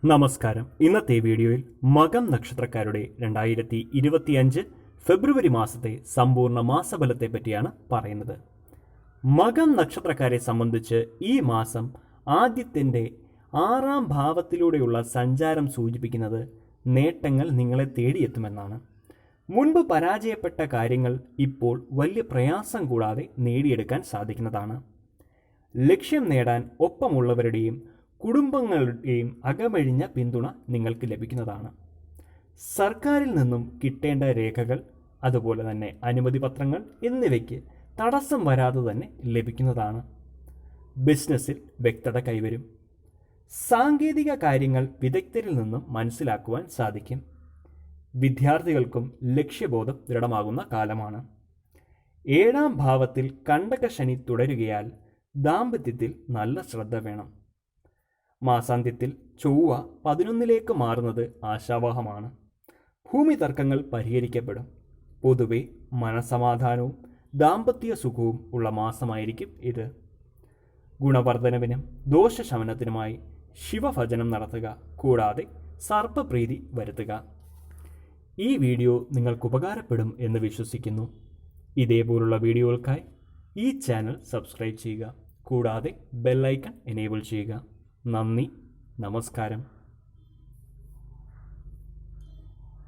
നമസ്കാരം. ഇന്നത്തെ വീഡിയോയിൽ മകം നക്ഷത്രക്കാരുടെ 2025 ഫെബ്രുവരി മാസത്തെ സമ്പൂർണ്ണ മാസഫലത്തെ പറ്റിയാണ് പറയുന്നത്. മകം നക്ഷത്രക്കാരെ സംബന്ധിച്ച് ഈ മാസം ആദ്യത്തിൻ്റെ 6ാം ഭാവത്തിലൂടെയുള്ള സഞ്ചാരം സൂചിപ്പിക്കുന്നത് നേട്ടങ്ങൾ നിങ്ങളെ തേടിയെത്തുമെന്നാണ്. മുൻപ് പരാജയപ്പെട്ട കാര്യങ്ങൾ ഇപ്പോൾ വലിയ പ്രയാസം കൂടാതെ നേടിയെടുക്കാൻ സാധിക്കുന്നതാണ്. ലക്ഷ്യം നേടാൻ ഒപ്പമുള്ളവരുടെയും കുടുംബങ്ങളുടെയും അകമഴിഞ്ഞ പിന്തുണ നിങ്ങൾക്ക് ലഭിക്കുന്നതാണ്. സർക്കാരിൽ നിന്നും കിട്ടേണ്ട രേഖകൾ, അതുപോലെ തന്നെ അനുമതി പത്രങ്ങൾ എന്നിവയ്ക്ക് തടസ്സം വരാതെ തന്നെ ലഭിക്കുന്നതാണ്. ബിസിനസ്സിൽ വ്യക്തത കൈവരും. സാങ്കേതിക കാര്യങ്ങൾ വിദഗ്ധരിൽ നിന്നും മനസ്സിലാക്കുവാൻ സാധിക്കും. വിദ്യാർത്ഥികൾക്കും ലക്ഷ്യബോധം ദൃഢമാകുന്ന കാലമാണ്. 7ാം ഭാവത്തിൽ കണ്ടകശനി തുടരുകയാൽ ദാമ്പത്യത്തിൽ നല്ല ശ്രദ്ധ വേണം. മാസാന്ത്യത്തിൽ ചൊവ്വ 11ലേക്ക് മാറുന്നത് ആശാവഹമാണ്. ഭൂമി തർക്കങ്ങൾ പരിഹരിക്കപ്പെടും. പൊതുവെ മനസമാധാനവും ദാമ്പത്യ സുഖവും ഉള്ള മാസമായിരിക്കും ഇത്. ഗുണവർദ്ധനവിനും ദോഷശമനത്തിനുമായി ശിവഭജനം നടത്തുക, കൂടാതെ സർപ്പപ്രീതി വരുത്തുക. ഈ വീഡിയോ നിങ്ങൾക്ക് ഉപകാരപ്പെടും എന്ന് വിശ്വസിക്കുന്നു. ഇതേപോലുള്ള വീഡിയോകൾക്കായി ഈ ചാനൽ സബ്സ്ക്രൈബ് ചെയ്യുക, കൂടാതെ ബെല്ലൈക്കൺ എനേബിൾ ചെയ്യുക. നന്ദി, നമസ്കാരം.